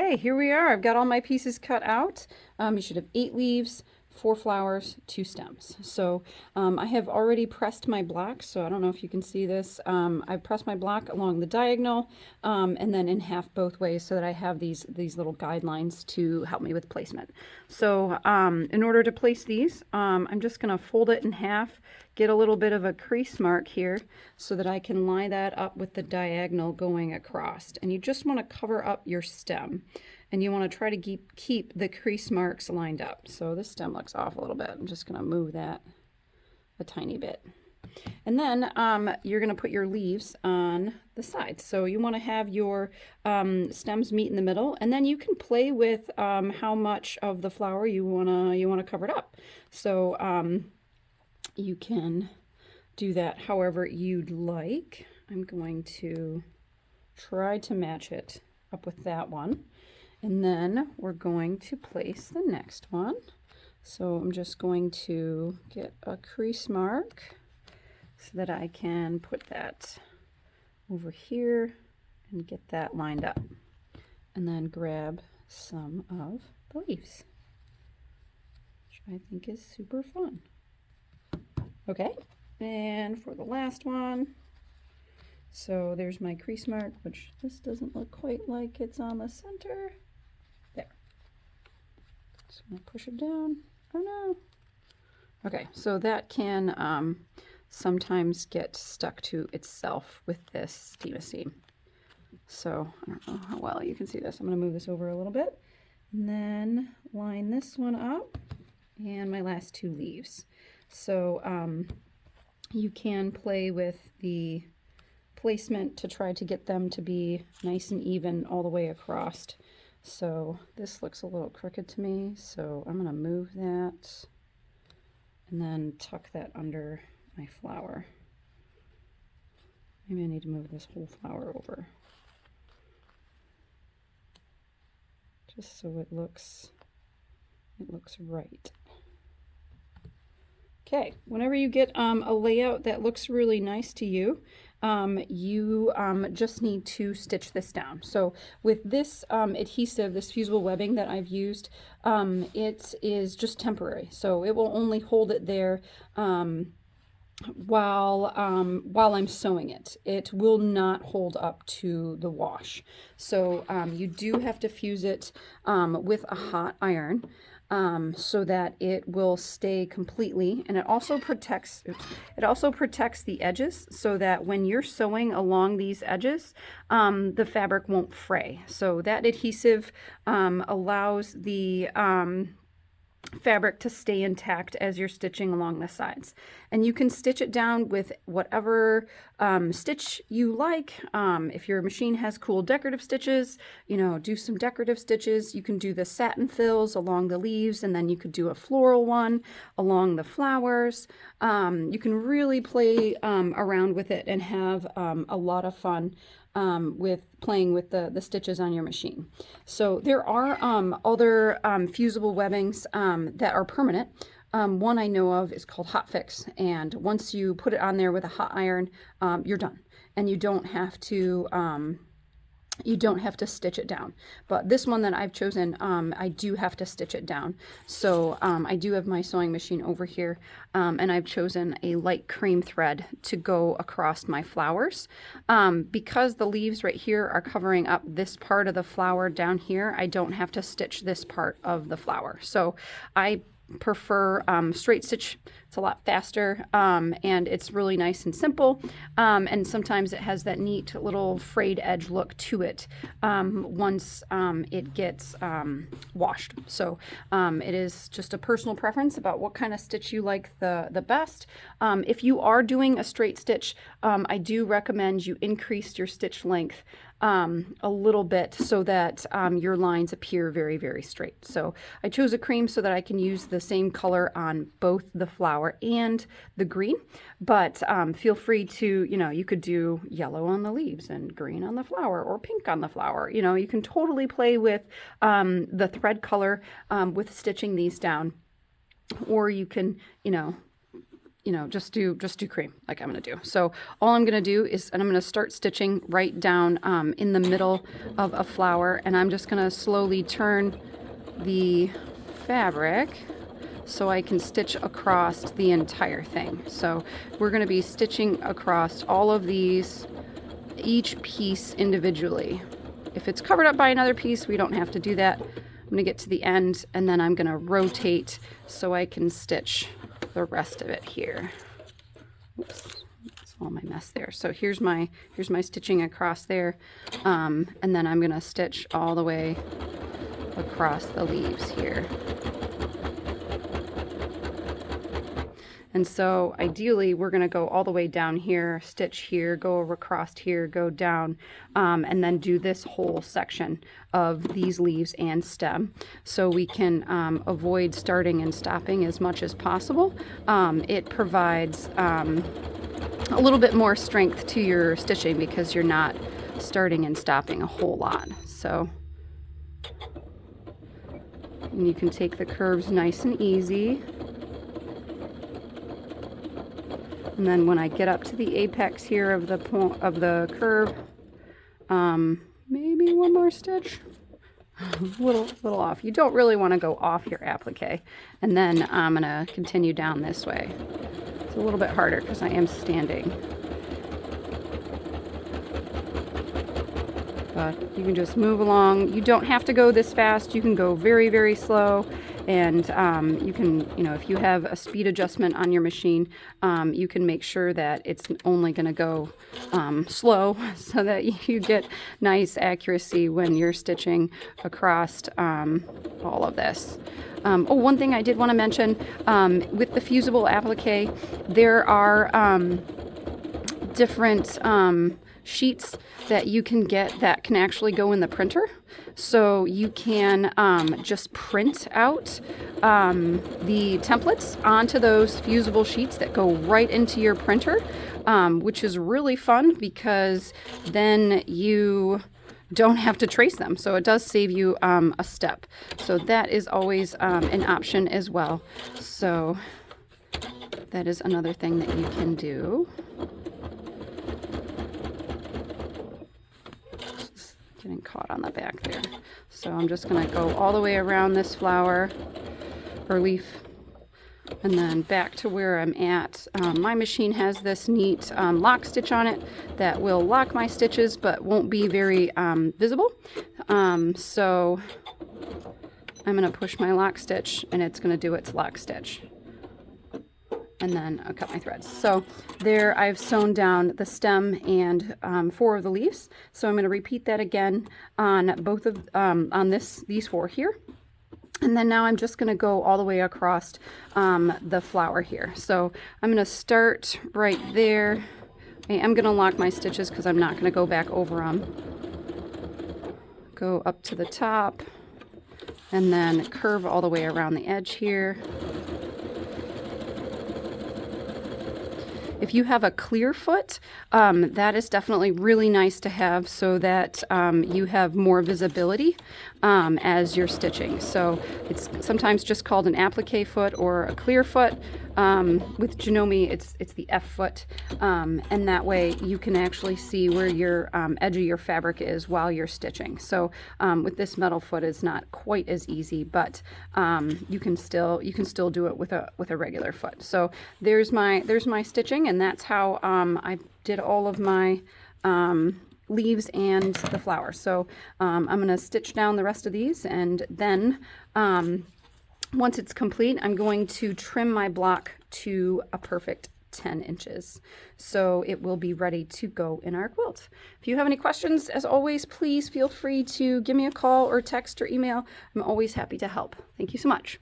Okay, here we are. I've got all my pieces cut out. You should have 8 leaves, 4 flowers, 2 stems. So I have already pressed my block, so I don't know if you can see this. I've pressed my block along the diagonal and then in half both ways so that I have these little guidelines to help me with placement. So in order to place these, I'm just going to fold it in half, get a little bit of a crease mark here so that I can line that up with the diagonal going across. And you just want to cover up your stem. And you want to try to keep the crease marks lined up. So this stem looks off a little bit. I'm just going to move that a tiny bit. And then you're going to put your leaves on the sides. So you want to have your stems meet in the middle, and then you can play with how much of the flower you wanna cover it up. So you can do that however you'd like. I'm going to try to match it up with that one. And then we're going to place the next one. So I'm just going to get a crease mark so that I can put that over here and get that lined up. And then grab some of the leaves, which I think is super fun. Okay, and for the last one, so there's my crease mark, which this doesn't look quite like it's on the center. There. Just gonna push it down. Oh no. Okay, so that can sometimes get stuck to itself with this steam seam. So I don't know how well you can see this. I'm gonna move this over a little bit and then line this one up and my last 2 leaves. So you can play with the placement to try to get them to be nice and even all the way across. So this looks a little crooked to me, so I'm going to move that and then tuck that under my flower. Maybe I need to move this whole flower over just so it looks right. Okay, whenever you get a layout that looks really nice to you, you just need to stitch this down. So with this adhesive, this fusible webbing that I've used, it is just temporary. So it will only hold it there while I'm sewing it. It will not hold up to the wash. So you do have to fuse it with a hot iron. So that it will stay completely, and it also protects the edges so that when you're sewing along these edges, the fabric won't fray. So that adhesive allows the fabric to stay intact as you're stitching along the sides. And you can stitch it down with whatever stitch you like. If your machine has cool decorative stitches, you know, do some decorative stitches. You can do the satin fills along the leaves, and then you could do a floral one along the flowers. You can really play around with it and have a lot of fun with playing with the stitches on your machine. So there are other fusible webbings that are permanent. One I know of is called Hot Fix, and once you put it on there with a hot iron, you're done, and you don't have to stitch it down. But this one that I've chosen, I do have to stitch it down. So I do have my sewing machine over here, and I've chosen a light cream thread to go across my flowers. Because the leaves right here are covering up this part of the flower down here, I don't have to stitch this part of the flower. So I prefer straight stitch. It's a lot faster, and it's really nice and simple, and sometimes it has that neat little frayed edge look to it once it gets washed. So it is just a personal preference about what kind of stitch you like the best. If you are doing a straight stitch, I do recommend you increase your stitch length a little bit so that your lines appear very, very straight. So I chose a cream so that I can use the same color on both the flower and the green, but feel free to, you know, you could do yellow on the leaves and green on the flower or pink on the flower. You know, you can totally play with the thread color with stitching these down, or you can, you know, you know, just do cream like I'm going to do. So all I'm going to do is, and I'm going to start stitching right down in the middle of a flower, and I'm just going to slowly turn the fabric so I can stitch across the entire thing. So we're going to be stitching across all of these, each piece individually. If it's covered up by another piece, we don't have to do that. I'm going to get to the end, and then I'm going to rotate so I can stitch the rest of it here. Oops, that's all my mess there. So here's my stitching across there, and then I'm going to stitch all the way across the leaves here. And so ideally we're going to go all the way down here, stitch here, go across here, go down, and then do this whole section of these leaves and stem, so we can avoid starting and stopping as much as possible. It provides a little bit more strength to your stitching because you're not starting and stopping a whole lot. So, and you can take the curves nice and easy. And then when I get up to the apex here of the point of the curve, maybe one more stitch, a little off. You don't really want to go off your applique. And then I'm gonna continue down this way. It's a little bit harder because I am standing. But you can just move along. You don't have to go this fast. You can go very, very slow. And you can, you know, if you have a speed adjustment on your machine, you can make sure that it's only going to go slow so that you get nice accuracy when you're stitching across all of this. Oh, one thing I did want to mention, with the fusible applique, there are different sheets that you can get that can actually go in the printer. So you can just print out the templates onto those fusible sheets that go right into your printer, which is really fun because then you don't have to trace them. So it does save you a step. So that is always an option as well. So that is another thing that you can do. Getting caught on the back there. So I'm just going to go all the way around this flower or leaf and then back to where I'm at. My machine has this neat lock stitch on it that will lock my stitches but won't be very visible. So I'm going to push my lock stitch and it's going to do its lock stitch. And then I'll cut my threads. So there I've sewn down the stem and 4 of the leaves. So I'm going to repeat that again on both of these 4 here. And then now I'm just going to go all the way across the flower here. So I'm going to start right there. I am going to lock my stitches because I'm not going to go back over them. Go up to the top and then curve all the way around the edge here. If you have a clear foot, that is definitely really nice to have so that you have more visibility as you're stitching. So it's sometimes just called an applique foot or a clear foot. With Janome, it's the F foot, and that way you can actually see where your edge of your fabric is while you're stitching. So with this metal foot, it's not quite as easy, but you can still do it with a regular foot. So there's my stitching, and that's how I did all of my leaves and the flower. So I'm going to stitch down the rest of these, and then once it's complete, I'm going to trim my block to a perfect 10 inches. So it will be ready to go in our quilt. If you have any questions, as always, please feel free to give me a call or text or email. I'm always happy to help. Thank you so much.